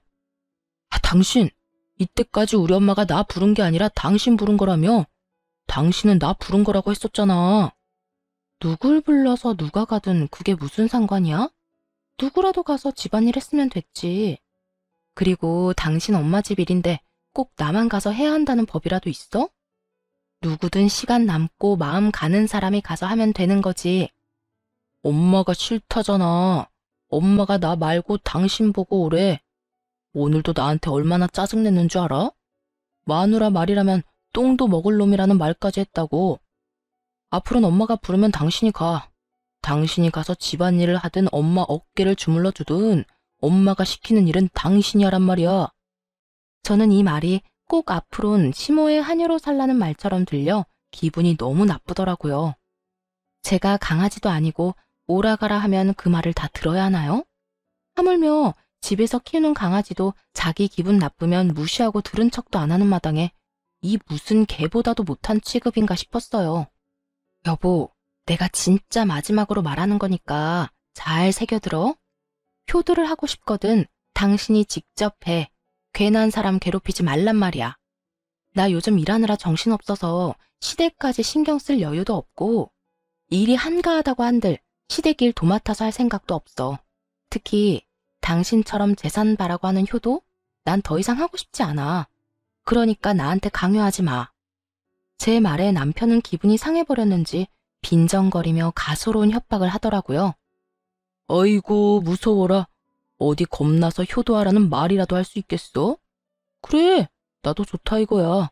아, 당신! 이때까지 우리 엄마가 나 부른 게 아니라 당신 부른 거라며? 당신은 나 부른 거라고 했었잖아. 누굴 불러서 누가 가든 그게 무슨 상관이야? 누구라도 가서 집안일 했으면 됐지. 그리고 당신 엄마 집 일인데 꼭 나만 가서 해야 한다는 법이라도 있어? 누구든 시간 남고 마음 가는 사람이 가서 하면 되는 거지. 엄마가 싫다잖아. 엄마가 나 말고 당신 보고 오래. 오늘도 나한테 얼마나 짜증냈는 줄 알아? 마누라 말이라면 똥도 먹을 놈이라는 말까지 했다고. 앞으로는 엄마가 부르면 당신이 가. 당신이 가서 집안일을 하든 엄마 어깨를 주물러 주든 엄마가 시키는 일은 당신이 하란 말이야. 저는 이 말이 꼭 앞으론 시모의 하녀로 살라는 말처럼 들려 기분이 너무 나쁘더라고요. 제가 강아지도 아니고 오라가라 하면 그 말을 다 들어야 하나요? 하물며 집에서 키우는 강아지도 자기 기분 나쁘면 무시하고 들은 척도 안 하는 마당에 이 무슨 개보다도 못한 취급인가 싶었어요. 여보, 내가 진짜 마지막으로 말하는 거니까 잘 새겨들어. 효도를 하고 싶거든 당신이 직접 해. 괜한 사람 괴롭히지 말란 말이야. 나 요즘 일하느라 정신없어서 시댁까지 신경 쓸 여유도 없고 일이 한가하다고 한들 시댁 일 도맡아서 할 생각도 없어. 특히 당신처럼 재산 바라고 하는 효도? 난 더 이상 하고 싶지 않아. 그러니까 나한테 강요하지 마. 제 말에 남편은 기분이 상해버렸는지 빈정거리며 가소로운 협박을 하더라고요. 어이구 무서워라. 어디 겁나서 효도하라는 말이라도 할 수 있겠어? 그래, 나도 좋다 이거야.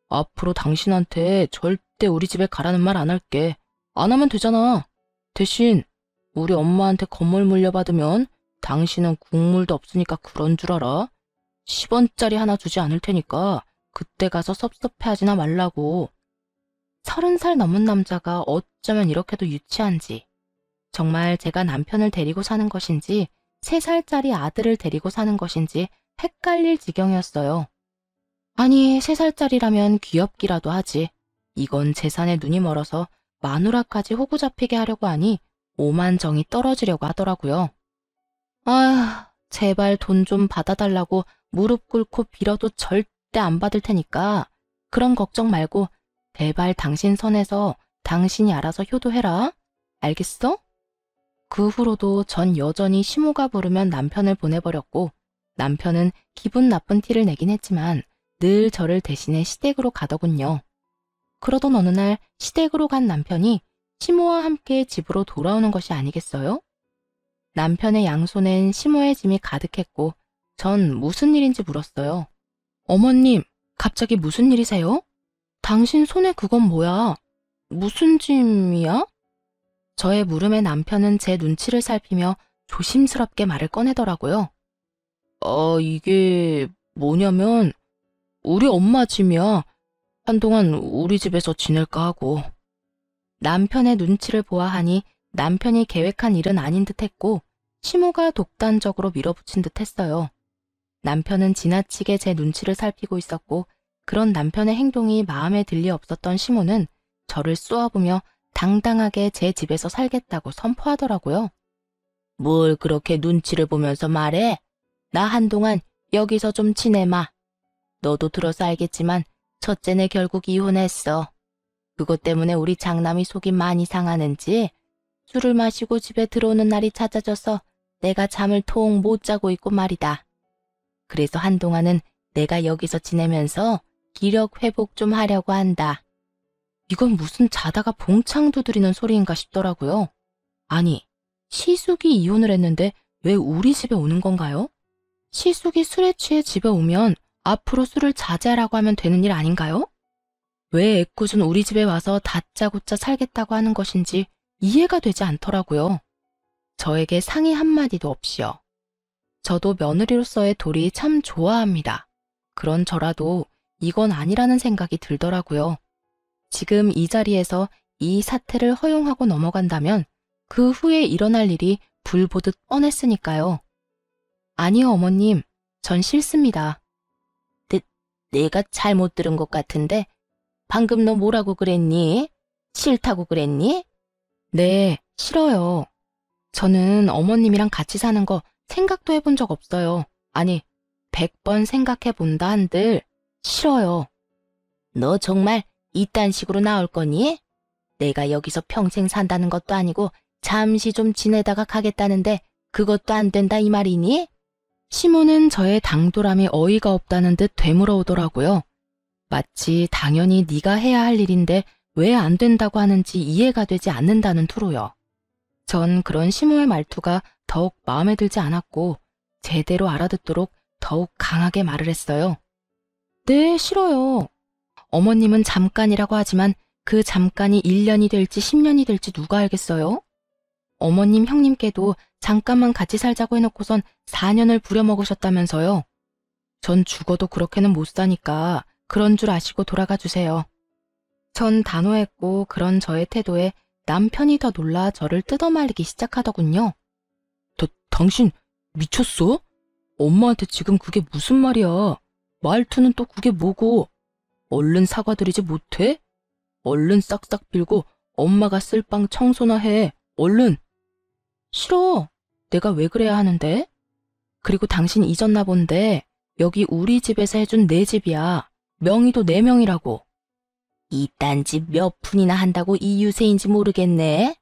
앞으로 당신한테 절대 우리 집에 가라는 말 안 할게. 안 하면 되잖아. 대신 우리 엄마한테 건물 물려받으면 당신은 국물도 없으니까 그런 줄 알아. 10원짜리 하나 주지 않을 테니까 그때 가서 섭섭해하지나 말라고. 30살 넘은 남자가 어쩌면 이렇게도 유치한지. 정말 제가 남편을 데리고 사는 것인지 3살짜리 아들을 데리고 사는 것인지 헷갈릴 지경이었어요. 아니 3살짜리라면 귀엽기라도 하지. 이건 재산에 눈이 멀어서 마누라까지 호구 잡히게 하려고 하니 오만정이 떨어지려고 하더라고요. 아휴, 제발 돈 좀 받아달라고 무릎 꿇고 빌어도 절대 안 받을 테니까 그런 걱정 말고 제발 당신 선에서 당신이 알아서 효도해라. 알겠어? 그 후로도 전 여전히 시모가 부르면 남편을 보내버렸고 남편은 기분 나쁜 티를 내긴 했지만 늘 저를 대신해 시댁으로 가더군요. 그러던 어느 날 시댁으로 간 남편이 시모와 함께 집으로 돌아오는 것이 아니겠어요? 남편의 양손엔 시모의 짐이 가득했고 전 무슨 일인지 물었어요. 어머님, 갑자기 무슨 일이세요? 당신 손에 그건 뭐야? 무슨 짐이야? 저의 물음에 남편은 제 눈치를 살피며 조심스럽게 말을 꺼내더라고요. 이게 뭐냐면 우리 엄마 짐이야. 한동안 우리 집에서 지낼까 하고. 남편의 눈치를 보아하니 남편이 계획한 일은 아닌 듯했고 시모가 독단적으로 밀어붙인 듯했어요. 남편은 지나치게 제 눈치를 살피고 있었고 그런 남편의 행동이 마음에 들 리 없었던 시모는 저를 쏘아보며 당당하게 제 집에서 살겠다고 선포하더라고요. 뭘 그렇게 눈치를 보면서 말해? 나 한동안 여기서 좀 지내마. 너도 들어서 알겠지만 첫째네 결국 이혼했어. 그것 때문에 우리 장남이 속이 많이 상하는지 술을 마시고 집에 들어오는 날이 잦아져서 내가 잠을 통 못 자고 있고 말이다. 그래서 한동안은 내가 여기서 지내면서 기력 회복 좀 하려고 한다. 이건 무슨 자다가 봉창 두드리는 소리인가 싶더라고요. 아니, 시숙이 이혼을 했는데 왜 우리 집에 오는 건가요? 시숙이 술에 취해 집에 오면 앞으로 술을 자제하라고 하면 되는 일 아닌가요? 왜 애꿎은 우리 집에 와서 다짜고짜 살겠다고 하는 것인지 이해가 되지 않더라고요. 저에게 상의 한마디도 없이요. 저도 며느리로서의 도리 참 좋아합니다. 그런 저라도 이건 아니라는 생각이 들더라고요. 지금 이 자리에서 이 사태를 허용하고 넘어간다면 그 후에 일어날 일이 불보듯 뻔했으니까요. 아니요, 어머님. 전 싫습니다. 내가 잘못 들은 것 같은데 방금 너 뭐라고 그랬니? 싫다고 그랬니? 네, 싫어요. 저는 어머님이랑 같이 사는 거 생각도 해본 적 없어요. 아니, 100번 생각해본다 한들 싫어요. 너 정말 이딴 식으로 나올 거니? 내가 여기서 평생 산다는 것도 아니고 잠시 좀 지내다가 가겠다는데 그것도 안 된다 이 말이니? 시모는 저의 당돌함이 어이가 없다는 듯 되물어오더라고요. 마치 당연히 네가 해야 할 일인데 왜 안 된다고 하는지 이해가 되지 않는다는 투로요. 전 그런 시모의 말투가 더욱 마음에 들지 않았고 제대로 알아듣도록 더욱 강하게 말을 했어요. 네, 싫어요. 어머님은 잠깐이라고 하지만 그 잠깐이 1년이 될지 10년이 될지 누가 알겠어요? 어머님 형님께도 잠깐만 같이 살자고 해놓고선 4년을 부려먹으셨다면서요. 전 죽어도 그렇게는 못 사니까 그런 줄 아시고 돌아가 주세요. 전 단호했고 그런 저의 태도에 남편이 더 놀라 저를 뜯어말리기 시작하더군요. 당신 미쳤어? 엄마한테 지금 그게 무슨 말이야? 말투는 또 그게 뭐고? 얼른 사과드리지 못해? 얼른 싹싹 빌고 엄마가 쓸 빵 청소나 해. 얼른. 싫어. 내가 왜 그래야 하는데? 그리고 당신 잊었나 본데 여기 우리 집에서 해준 내 집이야. 명의도 내 명이라고. 이딴 집 몇 푼이나 한다고 이 유세인지 모르겠네.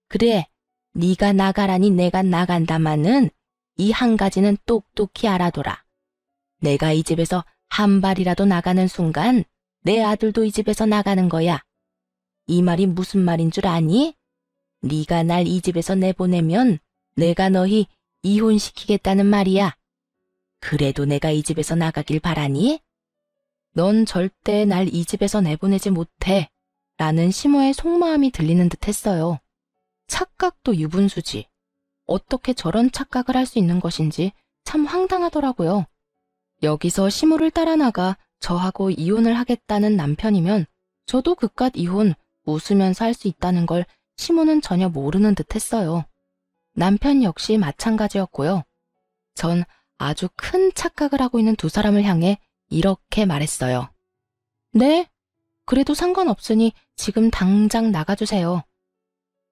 그래, 네가 나가라니 내가 나간다마는 이 한 가지는 똑똑히 알아둬라. 내가 이 집에서 한 발이라도 나가는 순간 내 아들도 이 집에서 나가는 거야. 이 말이 무슨 말인 줄 아니? 네가 날 이 집에서 내보내면 내가 너희 이혼시키겠다는 말이야. 그래도 내가 이 집에서 나가길 바라니? 넌 절대 날 이 집에서 내보내지 못해. 라는 시모의 속마음이 들리는 듯 했어요. 착각도 유분수지. 어떻게 저런 착각을 할 수 있는 것인지 참 황당하더라고요. 여기서 시모를 따라 나가 저하고 이혼을 하겠다는 남편이면 저도 그깟 이혼 웃으면서 할 수 있다는 걸 시모는 전혀 모르는 듯 했어요. 남편 역시 마찬가지였고요. 전 아주 큰 착각을 하고 있는 두 사람을 향해 이렇게 말했어요. 네? 그래도 상관없으니 지금 당장 나가주세요.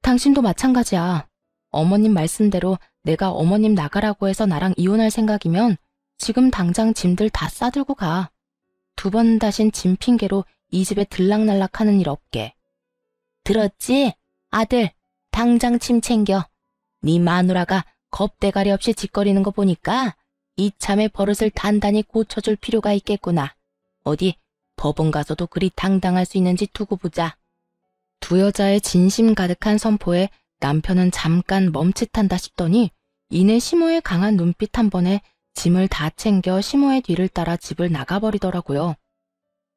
당신도 마찬가지야. 어머님 말씀대로 내가 어머님 나가라고 해서 나랑 이혼할 생각이면 지금 당장 짐들 다 싸들고 가. 2번 다신 짐 핑계로 이 집에 들락날락하는 일 없게. 들었지? 아들, 당장 짐 챙겨. 네 마누라가 겁대가리 없이 짓거리는 거 보니까 이참에 버릇을 단단히 고쳐줄 필요가 있겠구나. 어디 법원 가서도 그리 당당할 수 있는지 두고 보자. 두 여자의 진심 가득한 선포에 남편은 잠깐 멈칫한다 싶더니 이내 시모의 강한 눈빛 한 번에 짐을 다 챙겨 시모의 뒤를 따라 집을 나가버리더라고요.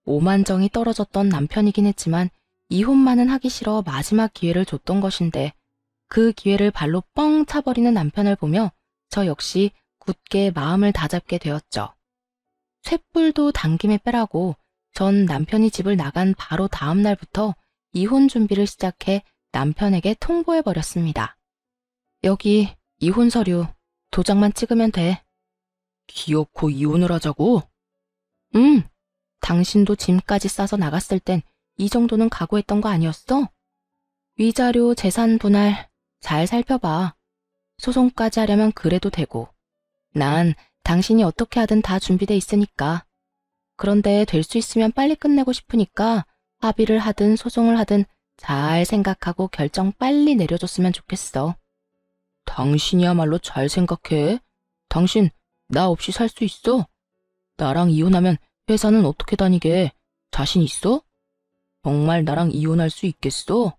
오만정이 떨어졌던 남편이긴 했지만 이혼만은 하기 싫어 마지막 기회를 줬던 것인데 그 기회를 발로 뻥 차버리는 남편을 보며 저 역시 굳게 마음을 다잡게 되었죠. 쇳불도 당김에 빼라고 전 남편이 집을 나간 바로 다음 날부터 이혼 준비를 시작해 남편에게 통보해버렸습니다. 여기 이혼 서류 도장만 찍으면 돼. 기어코 이혼을 하자고? 당신도 짐까지 싸서 나갔을 땐 이 정도는 각오했던 거 아니었어? 위자료, 재산 분할 잘 살펴봐. 소송까지 하려면 그래도 되고. 난 당신이 어떻게 하든 다 준비돼 있으니까. 그런데 될 수 있으면 빨리 끝내고 싶으니까 합의를 하든 소송을 하든 잘 생각하고 결정 빨리 내려줬으면 좋겠어. 당신이야말로 잘 생각해. 당신 나 없이 살 수 있어? 나랑 이혼하면 회사는 어떻게 다니게? 자신 있어? 정말 나랑 이혼할 수 있겠어?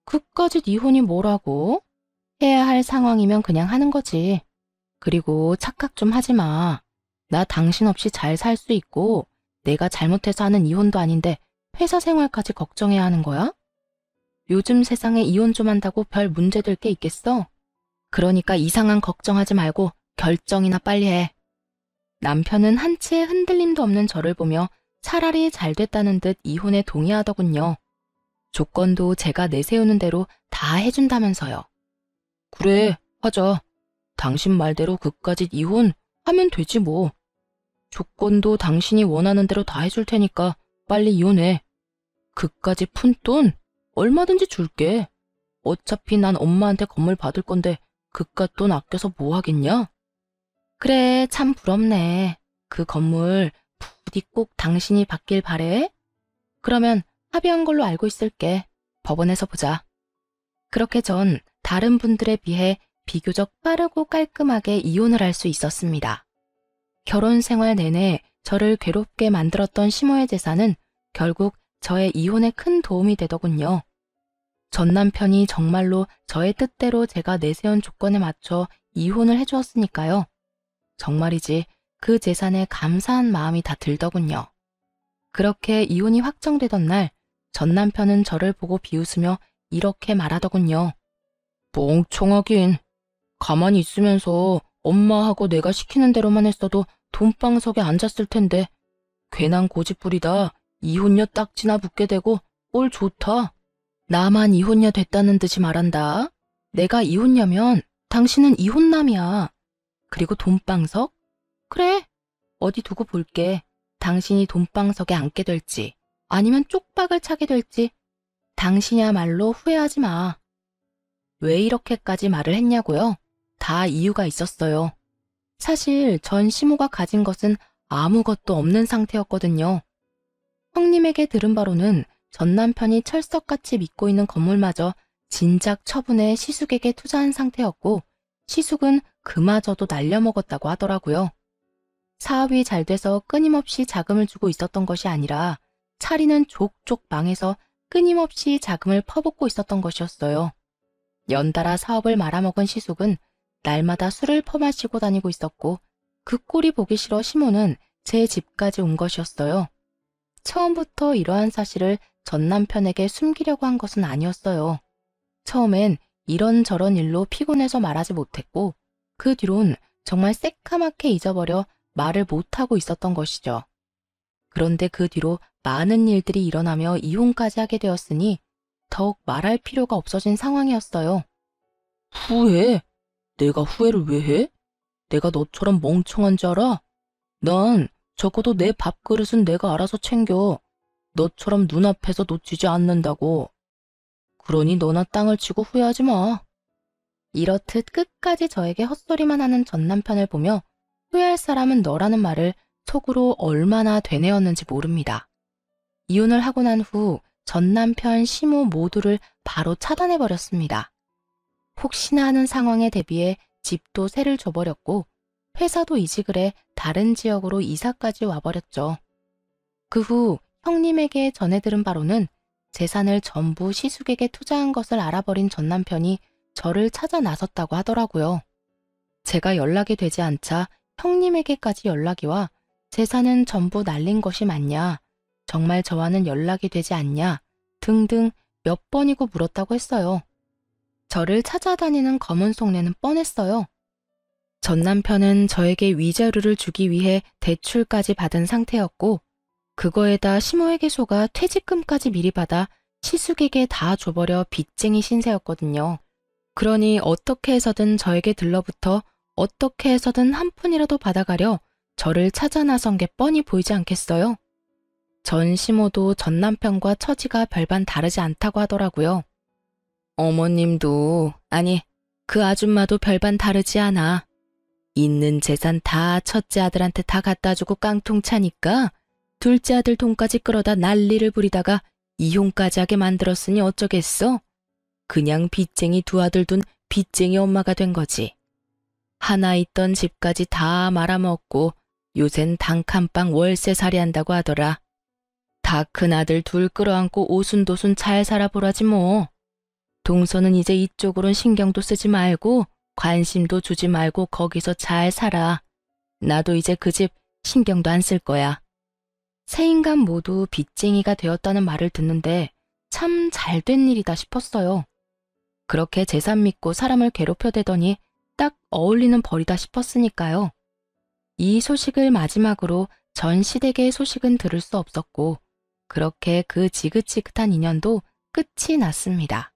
그까짓 이혼이 뭐라고? 해야 할 상황이면 그냥 하는 거지. 그리고 착각 좀 하지 마. 나 당신 없이 잘 살 수 있고 내가 잘못해서 하는 이혼도 아닌데 회사 생활까지 걱정해야 하는 거야? 요즘 세상에 이혼 좀 한다고 별 문제될 게 있겠어? 그러니까 이상한 걱정하지 말고 결정이나 빨리 해. 남편은 한치의 흔들림도 없는 저를 보며 차라리 잘 됐다는 듯 이혼에 동의하더군요. 조건도 제가 내세우는 대로 다 해준다면서요. 그래, 하자. 당신 말대로 그까짓 이혼 하면 되지 뭐. 조건도 당신이 원하는 대로 다 해줄 테니까 빨리 이혼해. 그까지 푼 돈 얼마든지 줄게. 어차피 난 엄마한테 건물 받을 건데 그깟 돈 아껴서 뭐 하겠냐? 그래, 참 부럽네. 그 건물 부디 꼭 당신이 받길 바래. 그러면 합의한 걸로 알고 있을게. 법원에서 보자. 그렇게 전 다른 분들에 비해 비교적 빠르고 깔끔하게 이혼을 할 수 있었습니다. 결혼 생활 내내 저를 괴롭게 만들었던 시모의 재산은 결국 저의 이혼에 큰 도움이 되더군요. 전 남편이 정말로 저의 뜻대로 제가 내세운 조건에 맞춰 이혼을 해주었으니까요. 정말이지 그 재산에 감사한 마음이 다 들더군요. 그렇게 이혼이 확정되던 날, 전 남편은 저를 보고 비웃으며 이렇게 말하더군요. 멍청하긴. 가만히 있으면서 엄마하고 내가 시키는 대로만 했어도 돈방석에 앉았을 텐데 괜한 고집부리다 이혼녀 딱지나 붙게 되고 꼴 좋다. 나만 이혼녀 됐다는 듯이 말한다. 내가 이혼녀면 당신은 이혼남이야. 그리고 돈방석? 그래, 어디 두고 볼게. 당신이 돈방석에 앉게 될지 아니면 쪽박을 차게 될지 당신이야말로 후회하지 마. 왜 이렇게까지 말을 했냐고요? 다 이유가 있었어요. 사실 전 시모가 가진 것은 아무것도 없는 상태였거든요. 형님에게 들은 바로는 전 남편이 철석같이 믿고 있는 건물마저 진작 처분해 시숙에게 투자한 상태였고 시숙은 그마저도 날려먹었다고 하더라고요. 사업이 잘 돼서 끊임없이 자금을 주고 있었던 것이 아니라 차리는 족족 망해서 끊임없이 자금을 퍼붓고 있었던 것이었어요. 연달아 사업을 말아먹은 시숙은 날마다 술을 퍼마시고 다니고 있었고 그 꼴이 보기 싫어 시모는 제 집까지 온 것이었어요. 처음부터 이러한 사실을 전 남편에게 숨기려고 한 것은 아니었어요. 처음엔 이런저런 일로 피곤해서 말하지 못했고 그 뒤론 정말 새카맣게 잊어버려 말을 못하고 있었던 것이죠. 그런데 그 뒤로 많은 일들이 일어나며 이혼까지 하게 되었으니 더욱 말할 필요가 없어진 상황이었어요. 후회? 내가 후회를 왜 해? 내가 너처럼 멍청한 줄 알아? 난 적어도 내 밥그릇은 내가 알아서 챙겨. 너처럼 눈앞에서 놓치지 않는다고. 그러니 너나 땅을 치고 후회하지 마. 이렇듯 끝까지 저에게 헛소리만 하는 전 남편을 보며 후회할 사람은 너라는 말을 속으로 얼마나 되뇌었는지 모릅니다. 이혼을 하고 난 후 전 남편, 시모 모두를 바로 차단해버렸습니다. 혹시나 하는 상황에 대비해 집도 세를 줘버렸고 회사도 이직을 해 다른 지역으로 이사까지 와버렸죠. 그 후 형님에게 전해 들은 바로는 재산을 전부 시숙에게 투자한 것을 알아버린 전 남편이 저를 찾아 나섰다고 하더라고요. 제가 연락이 되지 않자 형님에게까지 연락이 와 재산은 전부 날린 것이 맞냐, 정말 저와는 연락이 되지 않냐 등등 몇 번이고 물었다고 했어요. 저를 찾아다니는 검은 속내는 뻔했어요. 전 남편은 저에게 위자료를 주기 위해 대출까지 받은 상태였고 그거에다 시모에게 속아 퇴직금까지 미리 받아 시숙에게 다 줘버려 빚쟁이 신세였거든요. 그러니 어떻게 해서든 저에게 들러붙어 어떻게 해서든 한 푼이라도 받아가려 저를 찾아 나선 게 뻔히 보이지 않겠어요? 전 시모도 전 남편과 처지가 별반 다르지 않다고 하더라고요. 어머님도, 아니, 그 아줌마도 별반 다르지 않아. 있는 재산 다 첫째 아들한테 다 갖다 주고 깡통 차니까 둘째 아들 돈까지 끌어다 난리를 부리다가 이혼까지 하게 만들었으니 어쩌겠어? 그냥 빚쟁이 두 아들 둔 빚쟁이 엄마가 된 거지. 하나 있던 집까지 다 말아먹고 요샌 단칸방 월세살이 한다고 하더라. 다 큰 아들 둘 끌어안고 오순도순 잘 살아보라지 뭐. 동서는 이제 이쪽으론 신경도 쓰지 말고 관심도 주지 말고 거기서 잘 살아. 나도 이제 그 집 신경도 안 쓸 거야. 세 인간 모두 빚쟁이가 되었다는 말을 듣는데 참 잘된 일이다 싶었어요. 그렇게 재산 믿고 사람을 괴롭혀대더니 딱 어울리는 벌이다 싶었으니까요. 이 소식을 마지막으로 전 시댁의 소식은 들을 수 없었고 그렇게 그 지긋지긋한 인연도 끝이 났습니다.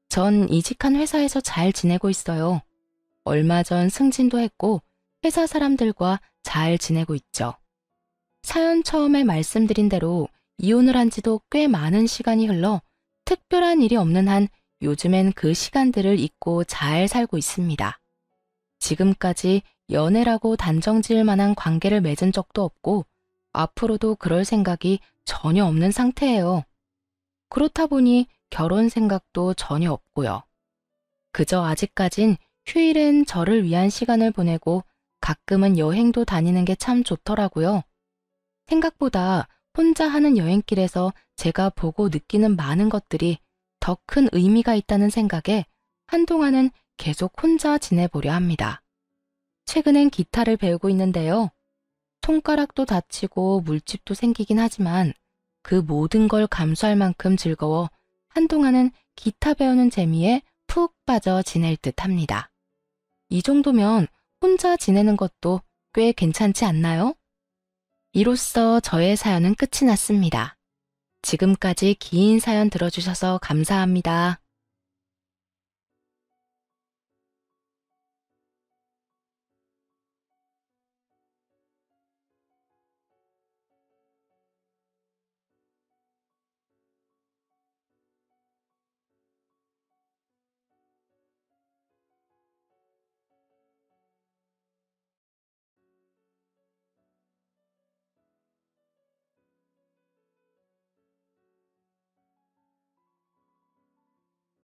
전 이직한 회사에서 잘 지내고 있어요. 얼마 전 승진도 했고 회사 사람들과 잘 지내고 있죠. 사연 처음에 말씀드린 대로 이혼을 한 지도 꽤 많은 시간이 흘러 특별한 일이 없는 한 요즘엔 그 시간들을 잊고 잘 살고 있습니다. 지금까지 연애라고 단정 지을 만한 관계를 맺은 적도 없고 앞으로도 그럴 생각이 전혀 없는 상태예요. 그렇다 보니 결혼 생각도 전혀 없고요. 그저 아직까진 휴일엔 저를 위한 시간을 보내고 가끔은 여행도 다니는 게 참 좋더라고요. 생각보다 혼자 하는 여행길에서 제가 보고 느끼는 많은 것들이 더 큰 의미가 있다는 생각에 한동안은 계속 혼자 지내보려 합니다. 최근엔 기타를 배우고 있는데요. 손가락도 다치고 물집도 생기긴 하지만 그 모든 걸 감수할 만큼 즐거워 한동안은 기타 배우는 재미에 푹 빠져 지낼 듯 합니다. 이 정도면 혼자 지내는 것도 꽤 괜찮지 않나요? 이로써 저의 사연은 끝이 났습니다. 지금까지 긴 사연 들어주셔서 감사합니다.